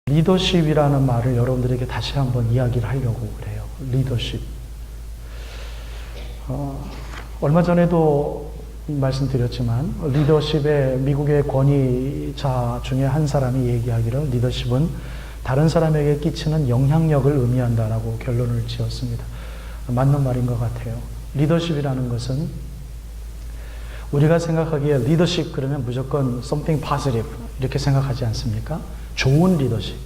리더십이라는 말을 여러분들에게 다시 한번 이야기를 하려고 그래요. 리더십. 얼마 전에도 말씀드렸지만 리더십의 미국의 권위자 중에 한 사람이 얘기하기를 리더십은 다른 사람에게 끼치는 영향력을 의미한다라고 결론을 지었습니다. 맞는 말인 것 같아요. 리더십이라는 것은 우리가 생각하기에 리더십 그러면 무조건 something positive 이렇게 생각하지 않습니까? 좋은 리더십.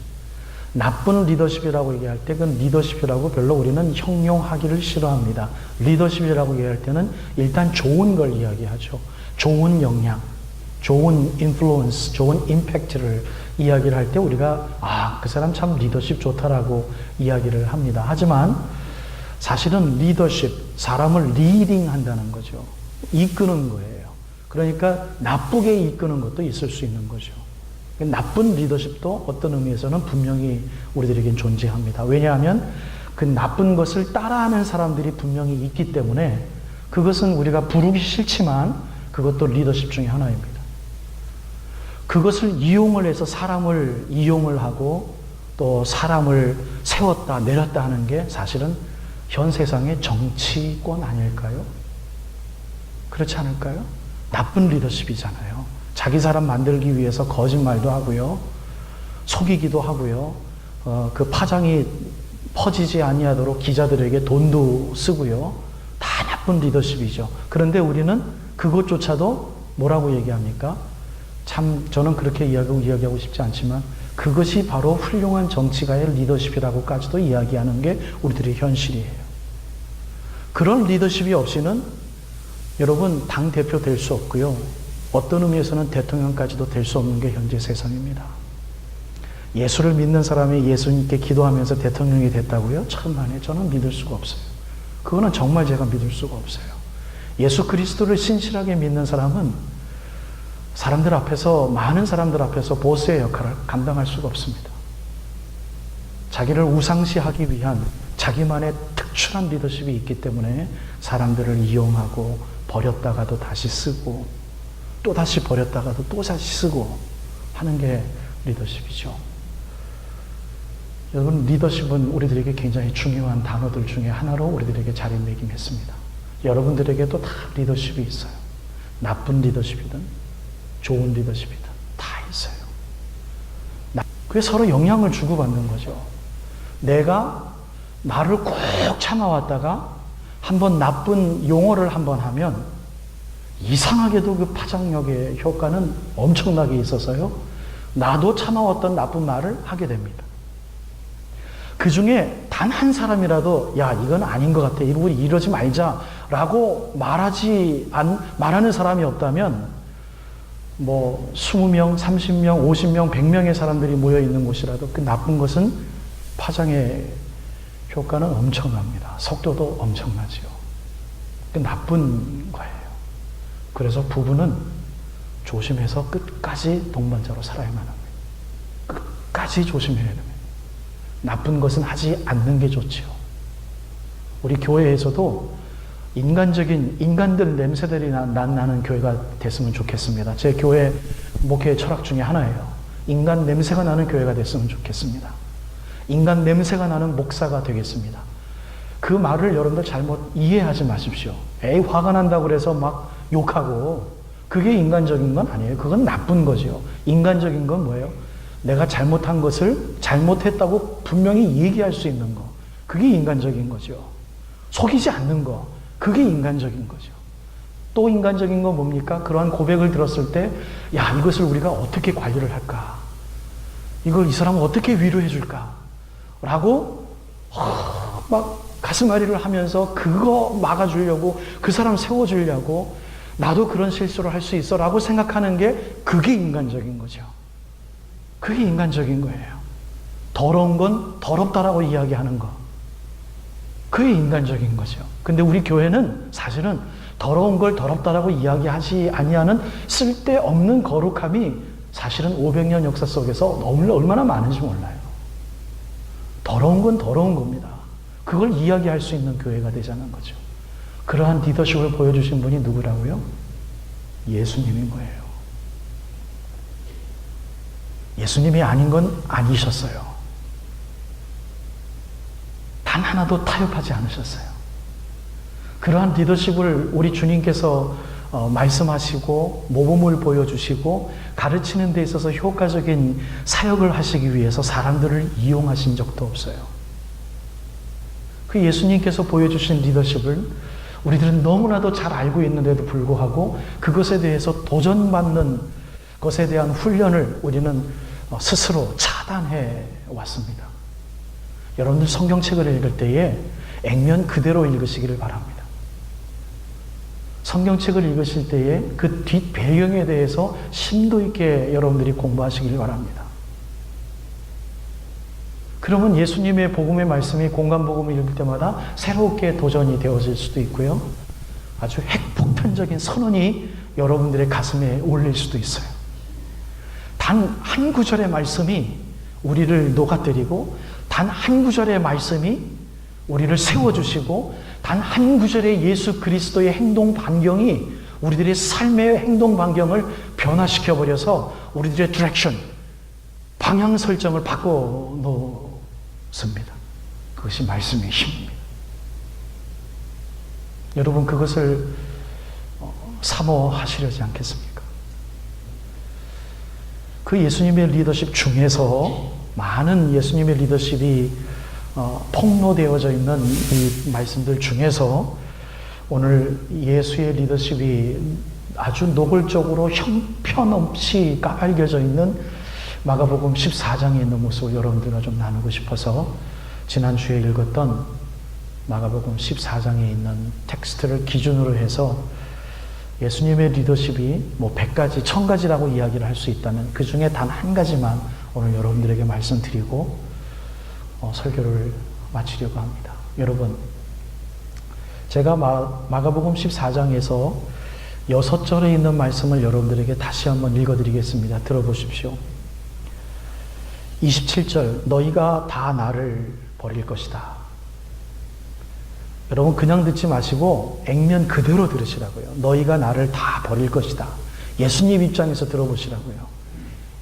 나쁜 리더십이라고 얘기할 때 그건 리더십이라고 별로 우리는 형용하기를 싫어합니다. 리더십이라고 얘기할 때는 일단 좋은 걸 이야기하죠. 좋은 영향, 좋은 인플루언스, 좋은 임팩트를 이야기를 할 때 우리가 그 사람 참 리더십 좋다라고 이야기를 합니다. 하지만 사실은 리더십, 사람을 리딩한다는 거죠. 이끄는 거예요. 그러니까 나쁘게 이끄는 것도 있을 수 있는 거죠. 나쁜 리더십도 어떤 의미에서는 분명히 우리들에겐 존재합니다. 왜냐하면 그 나쁜 것을 따라하는 사람들이 분명히 있기 때문에 그것은 우리가 부르기 싫지만 그것도 리더십 중에 하나입니다. 그것을 이용을 해서 사람을 이용을 하고 또 사람을 세웠다 내렸다 하는 게 사실은 현 세상의 정치권 아닐까요? 그렇지 않을까요? 나쁜 리더십이잖아요. 자기 사람 만들기 위해서 거짓말도 하고요. 속이기도 하고요. 그 파장이 퍼지지 아니하도록 기자들에게 돈도 쓰고요. 다 나쁜 리더십이죠. 그런데 우리는 그것조차도 뭐라고 얘기합니까? 참 저는 그렇게 이야기하고 싶지 않지만 그것이 바로 훌륭한 정치가의 리더십이라고까지도 이야기하는 게 우리들의 현실이에요. 그런 리더십이 없이는 여러분 당대표 될 수 없고요. 어떤 의미에서는 대통령까지도 될 수 없는 게 현재 세상입니다. 예수를 믿는 사람이 예수님께 기도하면서 대통령이 됐다고요? 천만에 저는 믿을 수가 없어요. 그거는 정말 제가 믿을 수가 없어요. 예수 그리스도를 신실하게 믿는 사람은 사람들 앞에서 많은 사람들 앞에서 보스의 역할을 감당할 수가 없습니다. 자기를 우상시하기 위한 자기만의 특출한 리더십이 있기 때문에 사람들을 이용하고 버렸다가도 다시 쓰고 또 다시 버렸다가도 또 다시 쓰고 하는 게 리더십이죠. 여러분 리더십은 우리들에게 굉장히 중요한 단어들 중에 하나로 우리들에게 자리매김했습니다. 여러분들에게도 다 리더십이 있어요. 나쁜 리더십이든 좋은 리더십이든 다 있어요. 그게 서로 영향을 주고받는 거죠. 내가 나를 꼭 참아왔다가 한번 나쁜 용어를 한번 하면 이상하게도 그 파장력의 효과는 엄청나게 있어서요. 나도 참아왔던 나쁜 말을 하게 됩니다. 그 중에 단 한 사람이라도 야 이건 아닌 것 같아. 우리 이러지 말자라고 말하는 사람이 없다면 뭐 20명, 30명, 50명, 100명의 사람들이 모여있는 곳이라도 그 나쁜 것은 파장의 효과는 엄청납니다. 속도도 엄청나지요. 그 나쁜 거예요. 그래서 부부는 조심해서 끝까지 동반자로 살아야만 합니다. 끝까지 조심해야 됩니다. 나쁜 것은 하지 않는 게 좋지요. 우리 교회에서도 인간들 냄새들이 나는 교회가 됐으면 좋겠습니다. 제 교회 목회의 철학 중에 하나예요. 인간 냄새가 나는 교회가 됐으면 좋겠습니다. 인간 냄새가 나는 목사가 되겠습니다. 그 말을 여러분들 잘못 이해하지 마십시오. 화가 난다고 그래서 막 욕하고 그게 인간적인 건 아니에요. 그건 나쁜 거죠. 인간적인 건 뭐예요? 내가 잘못한 것을 잘못했다고 분명히 얘기할 수 있는 거. 그게 인간적인 거죠. 속이지 않는 거. 그게 인간적인 거죠. 또 인간적인 건 뭡니까? 그러한 고백을 들었을 때 야 이것을 우리가 어떻게 관리를 할까? 이걸 이 사람은 어떻게 위로해 줄까? 라고 막 가슴앓이를 하면서 그거 막아주려고 그 사람 세워주려고 나도 그런 실수를 할 수 있어 라고 생각하는 게 그게 인간적인 거죠. 그게 인간적인 거예요. 더러운 건 더럽다라고 이야기하는 거. 그게 인간적인 거죠. 근데 우리 교회는 사실은 더러운 걸 더럽다라고 이야기하지 아니하는 쓸데없는 거룩함이 사실은 500년 역사 속에서 얼마나 많은지 몰라요. 더러운 건 더러운 겁니다. 그걸 이야기할 수 있는 교회가 되자는 거죠. 그러한 리더십을 보여주신 분이 누구라고요? 예수님인 거예요. 예수님이 아닌 건 아니셨어요. 단 하나도 타협하지 않으셨어요. 그러한 리더십을 우리 주님께서 말씀하시고 모범을 보여주시고 가르치는 데 있어서 효과적인 사역을 하시기 위해서 사람들을 이용하신 적도 없어요. 그 예수님께서 보여주신 리더십을 우리들은 너무나도 잘 알고 있는데도 불구하고 그것에 대해서 도전받는 것에 대한 훈련을 우리는 스스로 차단해 왔습니다. 여러분들 성경책을 읽을 때에 액면 그대로 읽으시기를 바랍니다. 성경책을 읽으실 때에 그 뒷 배경에 대해서 심도 있게 여러분들이 공부하시길 바랍니다. 그러면 예수님의 복음의 말씀이 공간복음을 읽을 때마다 새롭게 도전이 되어질 수도 있고요. 아주 핵폭탄적인 선언이 여러분들의 가슴에 올릴 수도 있어요. 단 한 구절의 말씀이 우리를 녹아뜨리고 단 한 구절의 말씀이 우리를 세워주시고 단 한 구절의 예수 그리스도의 행동 반경이 우리들의 삶의 행동 반경을 변화시켜버려서 우리들의 디렉션, 방향 설정을 바꿔 놓습니다. 그것이 말씀의 힘입니다. 여러분 그것을 사모하시려지 않겠습니까? 그 예수님의 리더십 중에서 많은 예수님의 리더십이 폭로되어져 있는 이 말씀들 중에서 오늘 예수의 리더십이 아주 노골적으로 형편없이 까발겨져 있는 마가복음 14장에 있는 모습을 여러분들과 좀 나누고 싶어서 지난주에 읽었던 마가복음 14장에 있는 텍스트를 기준으로 해서 예수님의 리더십이 100가지, 1000가지라고 이야기를 할 수 있다면 그 중에 단 한 가지만 오늘 여러분들에게 말씀드리고 설교를 마치려고 합니다. 여러분, 제가 마가복음 14장에서 6절에 있는 말씀을 여러분들에게 다시 한번 읽어드리겠습니다. 들어보십시오. 27절, 너희가 다 나를 버릴 것이다. 여러분 그냥 듣지 마시고 액면 그대로 들으시라고요. 너희가 나를 다 버릴 것이다. 예수님 입장에서 들어보시라고요.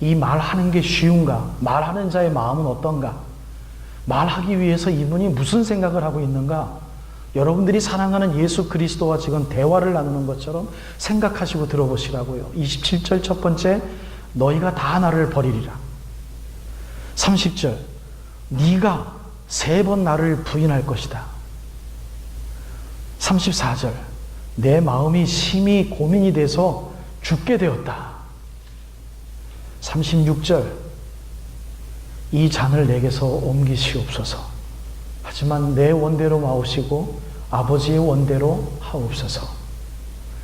이 말하는 게 쉬운가? 말하는 자의 마음은 어떤가? 말하기 위해서 이분이 무슨 생각을 하고 있는가? 여러분들이 사랑하는 예수 그리스도와 지금 대화를 나누는 것처럼 생각하시고 들어보시라고요. 27절 첫 번째, 너희가 다 나를 버리리라. 30절, 네가 3번 나를 부인할 것이다. 34절, 내 마음이 심히 고민이 돼서 죽게 되었다. 36절, 이 잔을 내게서 옮기시옵소서. 하지만 내 원대로 마오시고 아버지의 원대로 하옵소서.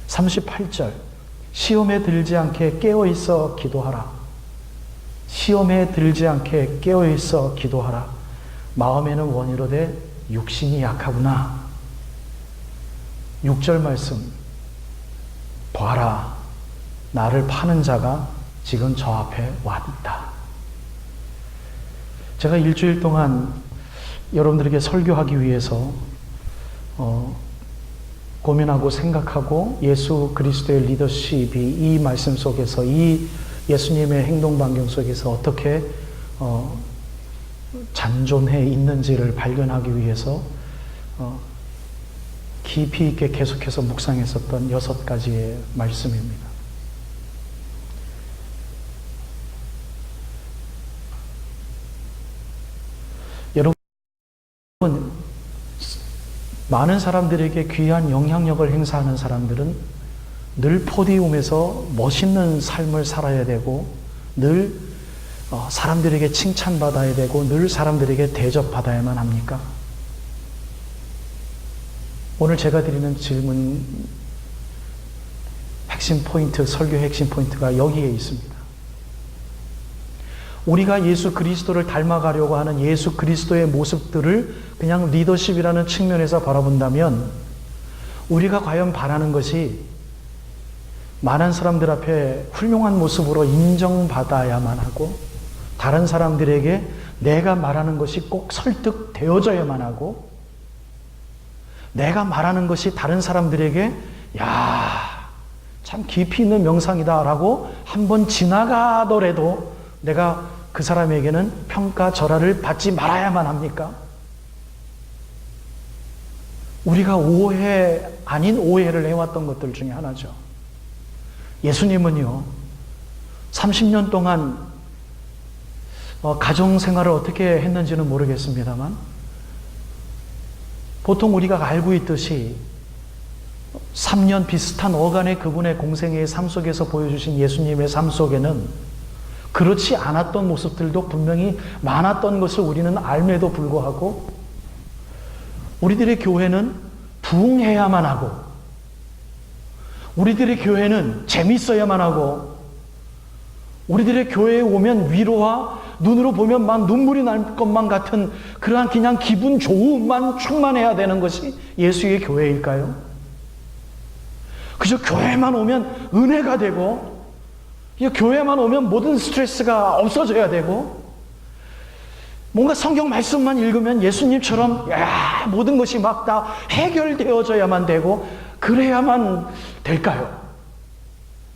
38절, 시험에 들지 않게 깨어있어 기도하라. 시험에 들지 않게 깨어있어 기도하라. 마음에는 원이로되 육신이 약하구나. 6절 말씀, 봐라, 나를 파는 자가 지금 저 앞에 왔다. 제가 일주일 동안 여러분들에게 설교하기 위해서 고민하고 생각하고 예수 그리스도의 리더십이 이 말씀 속에서 이 예수님의 행동 반경 속에서 어떻게 잔존해 있는지를 발견하기 위해서 깊이 있게 계속해서 묵상했었던 6가지의 말씀입니다. 여러분, 많은 사람들에게 귀한 영향력을 행사하는 사람들은 늘 포디움에서 멋있는 삶을 살아야 되고 늘 사람들에게 칭찬받아야 되고 늘 사람들에게 대접받아야만 합니까? 오늘 제가 드리는 질문 핵심 포인트, 설교 핵심 포인트가 여기에 있습니다. 우리가 예수 그리스도를 닮아가려고 하는 예수 그리스도의 모습들을 그냥 리더십이라는 측면에서 바라본다면 우리가 과연 바라는 것이 많은 사람들 앞에 훌륭한 모습으로 인정받아야만 하고 다른 사람들에게 내가 말하는 것이 꼭 설득되어져야만 하고 내가 말하는 것이 다른 사람들에게 야, 참 깊이 있는 명상이다 라고 한번 지나가더라도 내가 그 사람에게는 평가 절하를 받지 말아야만 합니까? 우리가 오해 아닌 오해를 해왔던 것들 중에 하나죠. 예수님은요, 30년 동안 가정생활을 어떻게 했는지는 모르겠습니다만, 보통 우리가 알고 있듯이 3년 비슷한 어간의 그분의 공생애의 삶 속에서 보여주신 예수님의 삶 속에는 그렇지 않았던 모습들도 분명히 많았던 것을 우리는 알매도 불구하고, 우리들의 교회는 부흥해야만 하고, 우리들의 교회는 재밌어야만 하고, 우리들의 교회에 오면 위로와 눈으로 보면 막 눈물이 날 것만 같은 그러한 그냥 기분 좋음만 충만해야 되는 것이 예수의 교회일까요? 그저 교회만 오면 은혜가 되고, 교회만 오면 모든 스트레스가 없어져야 되고, 뭔가 성경 말씀만 읽으면 예수님처럼 모든 것이 막 다 해결되어져야만 되고, 그래야만 될까요?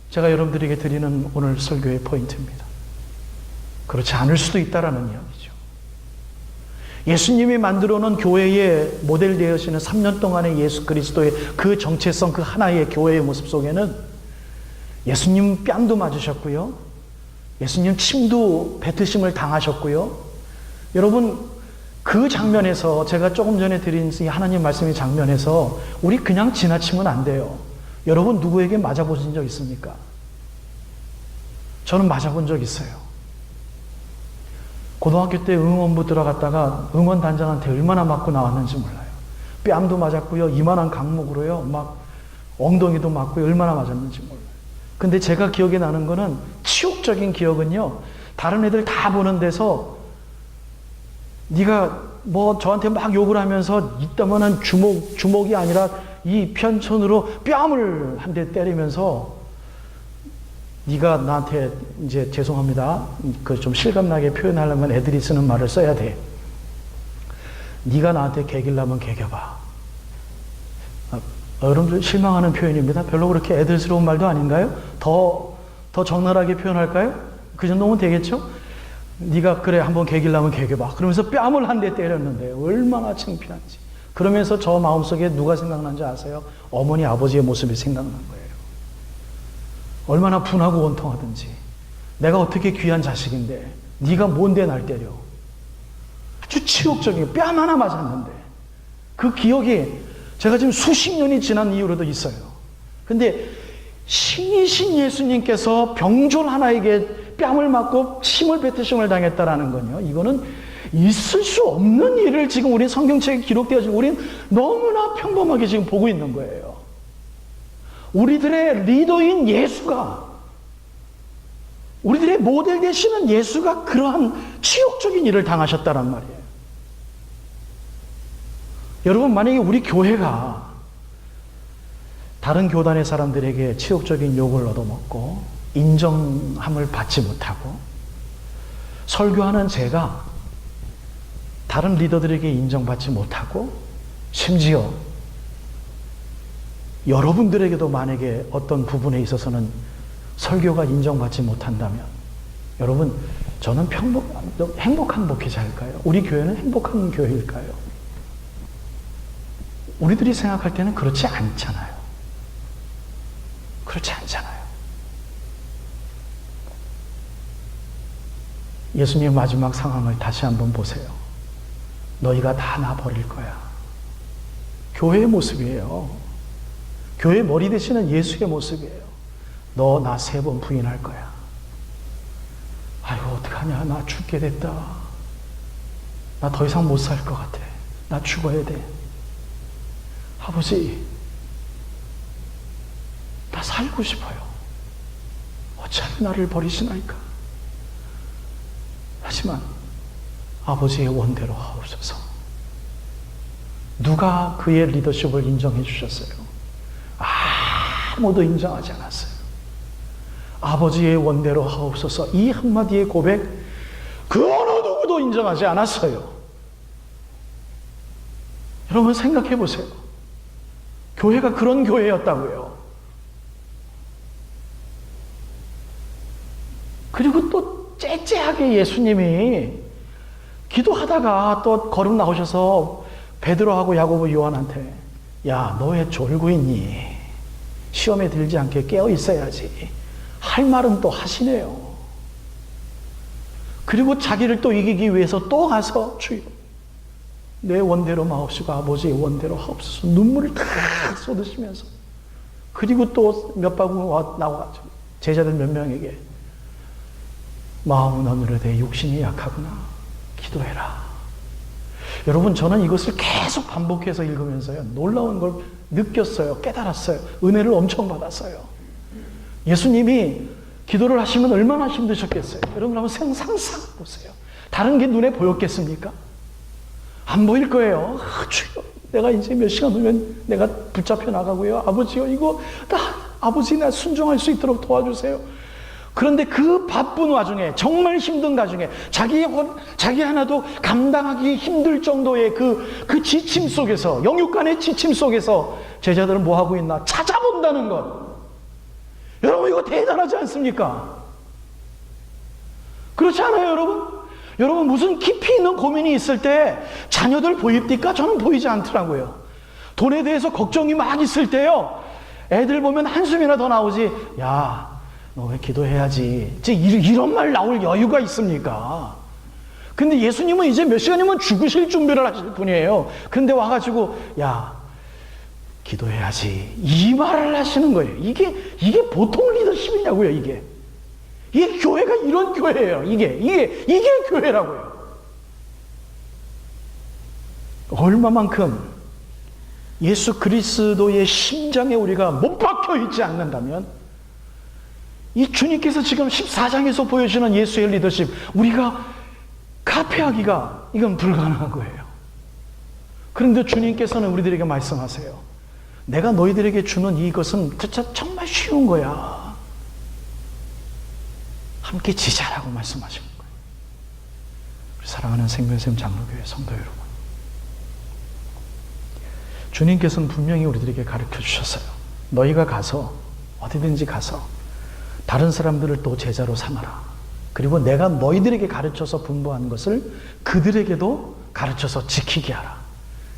제가 여러분들에게 드리는 오늘 설교의 포인트입니다. 그렇지 않을 수도 있다라는 이야기죠. 예수님이 만들어 놓은 교회의 모델 되어지는 3년 동안의 예수 그리스도의 그 정체성, 그 하나의 교회의 모습 속에는 예수님 뺨도 맞으셨고요, 예수님 침도 뱉으심을 당하셨고요. 여러분, 그 장면에서, 제가 조금 전에 드린 이 하나님 말씀의 장면에서 우리 그냥 지나치면 안 돼요. 여러분, 누구에게 맞아보신 적 있습니까? 저는 맞아본 적 있어요. 고등학교 때 응원부 들어갔다가 응원단장한테 얼마나 맞고 나왔는지 몰라요. 뺨도 맞았고요, 이만한 강목으로요, 막 엉덩이도 맞고요, 얼마나 맞았는지 몰라요. 근데 제가 기억에 나는 거는, 치욕적인 기억은요, 다른 애들 다 보는 데서 네가 뭐 저한테 막 욕을 하면서 이따만한 주먹이 아니라 이 편천으로 뺨을 한 대 때리면서, 네가 나한테 이제 죄송합니다, 그 좀 실감나게 표현하려면 애들이 쓰는 말을 써야 돼. 네가 나한테 개길라면 개겨봐. 여러분들 실망하는 표현입니다. 별로 그렇게 애들스러운 말도 아닌가요? 더 적나라하게 표현할까요? 그 정도면 되겠죠? 네가 그래 한번 개길라면 개겨봐. 그러면서 뺨을 한 대 때렸는데 얼마나 창피한지. 그러면서 저 마음속에 누가 생각난지 아세요? 어머니 아버지의 모습이 생각난 거예요. 얼마나 분하고 원통하든지. 내가 어떻게 귀한 자식인데 네가 뭔데 날 때려. 아주 치욕적인, 뺨 하나 맞았는데 그 기억이 제가 지금 수십 년이 지난 이후로도 있어요. 근데 신이신 예수님께서 병졸 하나에게 뺨을 맞고 침을 뱉으심을 당했다라는 건요, 이거는 있을 수 없는 일을 지금 우리 성경책에 기록되어지고 우리는 너무나 평범하게 지금 보고 있는 거예요. 우리들의 리더인 예수가, 우리들의 모델 되시는 예수가 그러한 치욕적인 일을 당하셨다란 말이에요. 여러분, 만약에 우리 교회가 다른 교단의 사람들에게 치욕적인 욕을 얻어먹고 인정함을 받지 못하고, 설교하는 제가 다른 리더들에게 인정받지 못하고, 심지어 여러분들에게도 만약에 어떤 부분에 있어서는 설교가 인정받지 못한다면, 여러분, 저는 행복한 목회자일까요? 우리 교회는 행복한 교회일까요? 우리들이 생각할 때는 그렇지 않잖아요. 그렇지 않잖아요. 예수님의 마지막 상황을 다시 한번 보세요. 너희가 다 나 버릴 거야. 교회의 모습이에요. 교회 머리 되시는 예수의 모습이에요. 너 나 3번 부인할 거야. 아이고 어떡하냐, 나 죽게 됐다. 나 더 이상 못 살 것 같아. 나 죽어야 돼. 아버지, 나 살고 싶어요. 어차피 나를 버리시나이까. 하지만 아버지의 원대로 하옵소서. 누가 그의 리더십을 인정해 주셨어요? 아무도 인정하지 않았어요. 아버지의 원대로 하옵소서, 이 한마디의 고백, 그 어느 누구도 인정하지 않았어요. 여러분 생각해 보세요. 교회가 그런 교회였다고요. 그리고 또 갑자기 예수님이 기도하다가 또 걸음 나오셔서 베드로하고 야고보 요한한테 야, 너 왜 졸고 있니? 시험에 들지 않게 깨어 있어야지. 할 말은 또 하시네요. 그리고 자기를 또 이기기 위해서 또 가서 주여, 내 원대로 마옵시고 아버지의 원대로 하옵소서. 눈물을 다 쏟으시면서, 그리고 또 몇 바구니 나와가지고 제자들 몇 명에게 마음은 어느새 육신이 약하구나, 기도해라. 여러분, 저는 이것을 계속 반복해서 읽으면서요, 놀라운 걸 느꼈어요. 깨달았어요. 은혜를 엄청 받았어요. 예수님이 기도를 하시면 얼마나 힘드셨겠어요. 여러분 한번 상상해 보세요. 다른 게 눈에 보였겠습니까? 안 보일 거예요. 주여, 내가 이제 몇 시간 후면 내가 붙잡혀 나가고요. 아버지요, 이거 아버지 나 순종할 수 있도록 도와주세요. 그런데 그 바쁜 와중에, 정말 힘든 와중에, 자기 하나도 감당하기 힘들 정도의 그 지침 속에서, 영육간의 지침 속에서 제자들은 뭐 하고 있나? 찾아본다는 것. 여러분, 이거 대단하지 않습니까? 그렇지 않아요, 여러분? 여러분, 무슨 깊이 있는 고민이 있을 때 자녀들 보입니까? 저는 보이지 않더라고요. 돈에 대해서 걱정이 막 있을 때요, 애들 보면 한숨이나 더 나오지. 야, 너 왜 기도해야지. 이런 말 나올 여유가 있습니까? 근데 예수님은 이제 몇 시간이면 죽으실 준비를 하실 분이에요. 근데 와가지고, 야, 기도해야지, 이 말을 하시는 거예요. 이게 보통 리더십이냐고요, 이게 교회가 이런 교회예요. 이게 교회라고요. 얼마만큼 예수 그리스도의 심장에 우리가 못 박혀 있지 않는다면, 이 주님께서 지금 14장에서 보여주는 예수의 리더십, 우리가 카피하기가 이건 불가능한 거예요. 그런데 주님께서는 우리들에게 말씀하세요. 내가 너희들에게 주는 이것은 진짜 정말 쉬운 거야. 함께 지자라고 말씀하시는 거예요. 우리 사랑하는 생명샘 장로교회 성도 여러분, 주님께서는 분명히 우리들에게 가르쳐 주셨어요. 너희가 가서, 어디든지 가서 다른 사람들을 또 제자로 삼아라. 그리고 내가 너희들에게 가르쳐서 분부한 것을 그들에게도 가르쳐서 지키게 하라.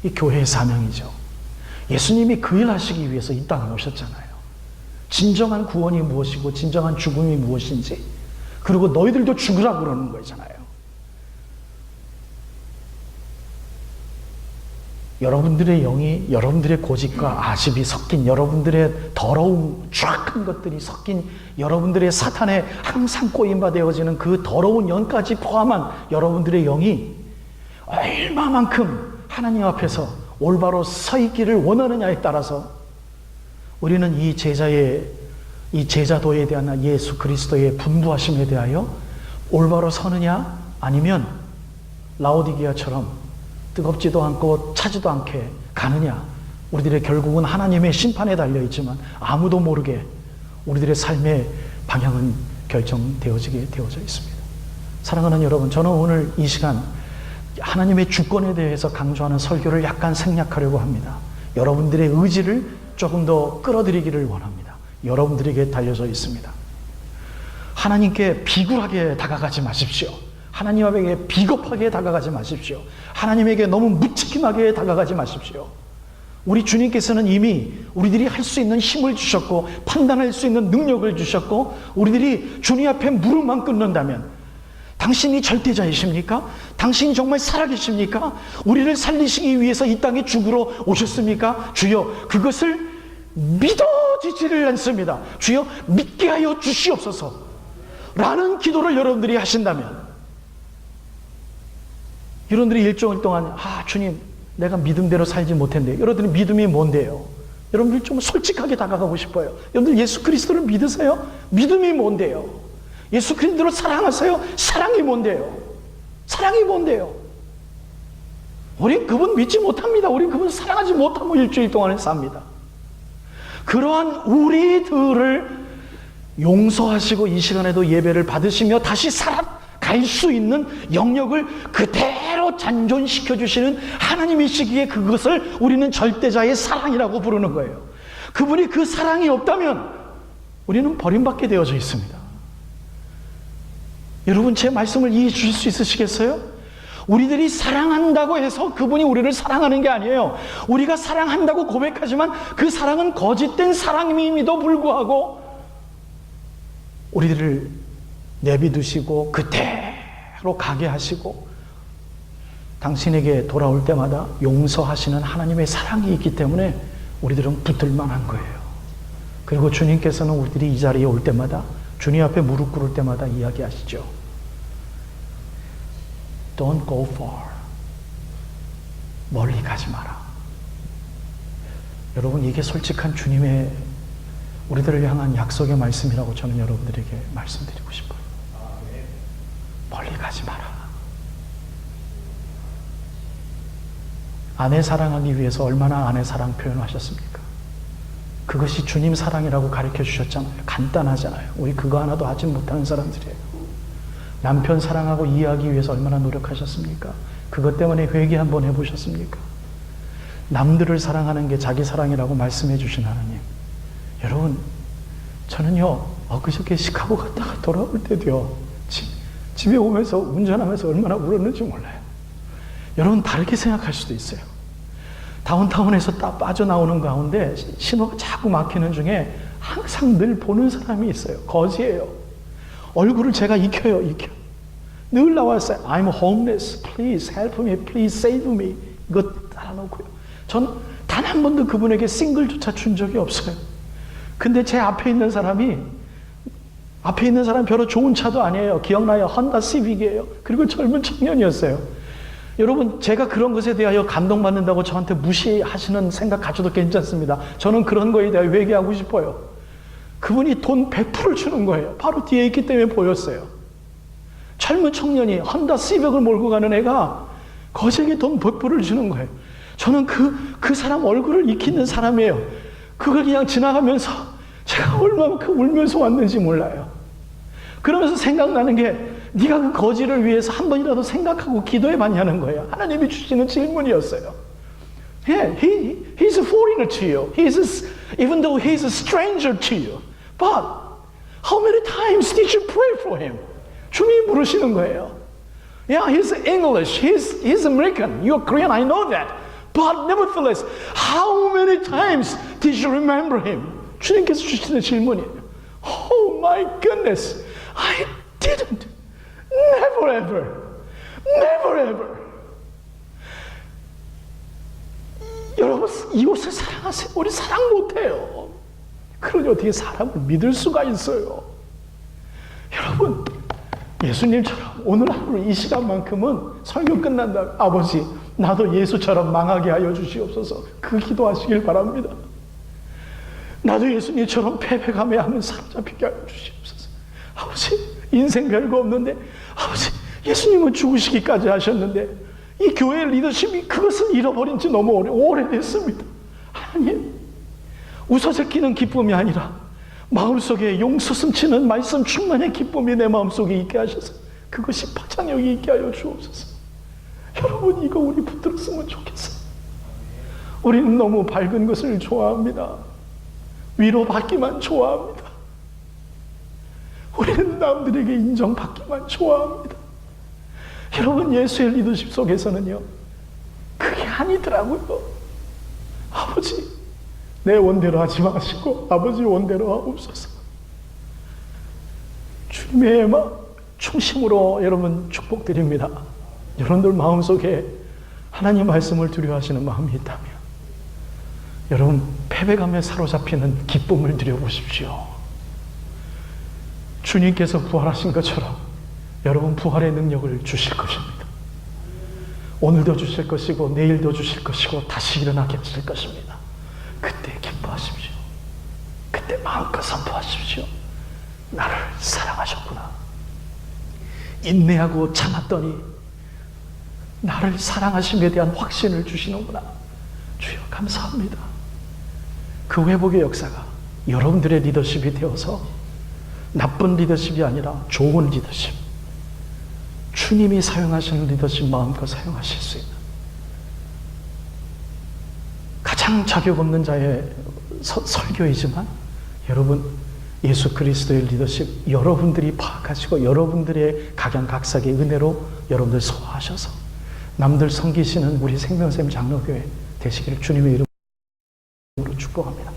이 교회의 사명이죠. 예수님이 그 일 하시기 위해서 이 땅에 오셨잖아요. 진정한 구원이 무엇이고 진정한 죽음이 무엇인지, 그리고 너희들도 죽으라고 그러는 거잖아요. 여러분들의 영이, 여러분들의 고집과 아집이 섞인, 여러분들의 더러운 추악한 것들이 섞인, 여러분들의 사탄에 항상 꼬임받아지는 그 더러운 영까지 포함한 여러분들의 영이 얼마만큼 하나님 앞에서 올바로 서 있기를 원하느냐에 따라서 우리는 이 제자도에 대한 예수 그리스도의 분부하심에 대하여 올바로 서느냐, 아니면 라오디게아처럼 뜨겁지도 않고 차지도 않게 가느냐. 우리들의 결국은 하나님의 심판에 달려있지만 아무도 모르게 우리들의 삶의 방향은 결정되어지게 되어져 있습니다. 사랑하는 여러분, 저는 오늘 이 시간 하나님의 주권에 대해서 강조하는 설교를 약간 생략하려고 합니다. 여러분들의 의지를 조금 더 끌어들이기를 원합니다. 여러분들에게 달려져 있습니다. 하나님께 비굴하게 다가가지 마십시오. 하나님 앞에 비겁하게 다가가지 마십시오. 하나님에게 너무 무책임하게 다가가지 마십시오. 우리 주님께서는 이미 우리들이 할 수 있는 힘을 주셨고, 판단할 수 있는 능력을 주셨고, 우리들이 주님 앞에 무릎만 꿇는다면, 당신이 절대자이십니까? 당신이 정말 살아계십니까? 우리를 살리시기 위해서 이 땅에 죽으러 오셨습니까? 주여, 그것을 믿어지지를 않습니다. 주여, 믿게 하여 주시옵소서 라는 기도를 여러분들이 하신다면, 여러분들이 일주일 동안 주님, 내가 믿음대로 살지 못했는데, 여러분들이 믿음이 뭔데요? 여러분들 좀 솔직하게 다가가고 싶어요. 여러분들 예수 그리스도를 믿으세요? 믿음이 뭔데요? 예수 그리스도를 사랑하세요? 사랑이 뭔데요? 사랑이 뭔데요? 우리 그분 믿지 못합니다. 우리 그분 사랑하지 못하고 일주일 동안에 삽니다. 그러한 우리들을 용서하시고 이 시간에도 예배를 받으시며 다시 살아갈 수 있는 영역을 그대로 잔존시켜 주시는 하나님이시기에 그것을 우리는 절대자의 사랑이라고 부르는 거예요. 그분이 그 사랑이 없다면 우리는 버림받게 되어져 있습니다. 여러분, 제 말씀을 이해해 주실 수 있으시겠어요? 우리들이 사랑한다고 해서 그분이 우리를 사랑하는 게 아니에요. 우리가 사랑한다고 고백하지만 그 사랑은 거짓된 사랑임에도 불구하고 우리들을 내비두시고 그대로 가게 하시고 당신에게 돌아올 때마다 용서하시는 하나님의 사랑이 있기 때문에 우리들은 붙들 만한 거예요. 그리고 주님께서는 우리들이 이 자리에 올 때마다, 주님 앞에 무릎 꿇을 때마다 이야기하시죠. Don't go far. 멀리 가지 마라. 여러분, 이게 솔직한 주님의 우리들을 향한 약속의 말씀이라고 저는 여러분들에게 말씀드리고 싶어요. 멀리 가지 마라. 아내 사랑하기 위해서 얼마나 아내 사랑 표현하셨습니까? 그것이 주님 사랑이라고 가르쳐 주셨잖아요. 간단하잖아요. 우리 그거 하나도 하지 못하는 사람들이에요. 남편 사랑하고 이해하기 위해서 얼마나 노력하셨습니까? 그것 때문에 회개 한번 해보셨습니까? 남들을 사랑하는 게 자기 사랑이라고 말씀해 주신 하나님. 여러분, 저는요, 엊그저께 시카고 갔다가 돌아올 때도요, 집에 오면서 운전하면서 얼마나 울었는지 몰라요. 여러분, 다르게 생각할 수도 있어요. 다운타운에서 딱 빠져나오는 가운데 신호가 자꾸 막히는 중에 항상 늘 보는 사람이 있어요. 거지예요. 얼굴을 제가 익혀요. 늘 나왔어요. I'm homeless. Please help me. Please save me. 이거 달아놓고요. 전 단 한 번도 그분에게 싱글조차 준 적이 없어요. 근데 제 앞에 있는 사람이 별로 좋은 차도 아니에요. 기억나요? 헌다 시빅이에요. 그리고 젊은 청년이었어요. 여러분, 제가 그런 것에 대하여 감동받는다고 저한테 무시하시는 생각 가져도 괜찮습니다. 저는 그런 거에 대해 회개하고 싶어요. 그분이 돈 100%를 주는 거예요. 바로 뒤에 있기 때문에 보였어요. 젊은 청년이 헌다 시빅을 몰고 가는 애가 거지에게 돈 100%를 주는 거예요. 저는 그 사람 얼굴을 익히는 사람이에요. 그걸 그냥 지나가면서 제가 얼마만큼 울면서 왔는지 몰라요. 그러면서 생각나는 게, 네가 그 거지를 위해서 한 번이라도 생각하고 기도해 봤냐는 거예요. 하나님이 주시는 질문이었어요. Yeah, he's a foreigner to you. Even though he's a stranger to you. But how many times did you pray for him? 주님이 물으시는 거예요. Yeah, he's English. He's American. You're Korean. I know that. But nevertheless, how many times did you remember him? 주님께서 주시는 질문이에요. Oh my goodness. I didn't. Never ever. Never ever. 여러분, 이곳을 사랑하세요. 우리 사랑 못해요. 그러니 어떻게 사람을 믿을 수가 있어요? 여러분, 예수님처럼 오늘 하루 이 시간만큼은 설교 끝난 다음에 아버지, 나도 예수처럼 망하게 하여 주시옵소서, 그 기도하시길 바랍니다. 나도 예수님처럼 패배감에 하면 사로잡히게 하여 주시옵소서. 아버지, 인생 별거 없는데, 아버지, 예수님은 죽으시기까지 하셨는데 이 교회 리더십이 그것을 잃어버린 지 너무 오래됐습니다. 하나님, 웃어제끼는 기쁨이 아니라 마음속에 용서 숨치는 말씀 충만의 기쁨이 내 마음속에 있게 하셔서 그것이 파장력이 있게 하여 주옵소서. 여러분, 이거 우리 붙들었으면 좋겠어요. 우리는 너무 밝은 것을 좋아합니다. 위로받기만 좋아합니다. 우리는 남들에게 인정받기만 좋아합니다. 여러분, 예수의 리더십 속에서는요, 그게 아니더라고요. 아버지, 내 원대로 하지 마시고 아버지 원대로 하옵소서. 주님의 마음 중심으로 여러분 축복드립니다. 여러분들 마음속에 하나님 말씀을 두려워하시는 마음이 있다면 여러분, 패배감에 사로잡히는 기쁨을 누려보십시오. 주님께서 부활하신 것처럼 여러분 부활의 능력을 주실 것입니다. 오늘도 주실 것이고 내일도 주실 것이고 다시 일어나게 하실 것입니다. 그때 기뻐하십시오. 그때 마음껏 선포하십시오. 나를 사랑하셨구나. 인내하고 참았더니 나를 사랑하심에 대한 확신을 주시는구나. 주여, 감사합니다. 그 회복의 역사가 여러분들의 리더십이 되어서 나쁜 리더십이 아니라 좋은 리더십, 주님이 사용하시는 리더십 마음껏 사용하실 수 있는 가장 자격 없는 자의 설교이지만 여러분, 예수 그리스도의 리더십 여러분들이 파악하시고 여러분들의 각양각색의 은혜로 여러분들 소화하셔서 남들 섬기시는 우리 생명샘 장로교회 되시기를 주님의 이름으로 축복합니다.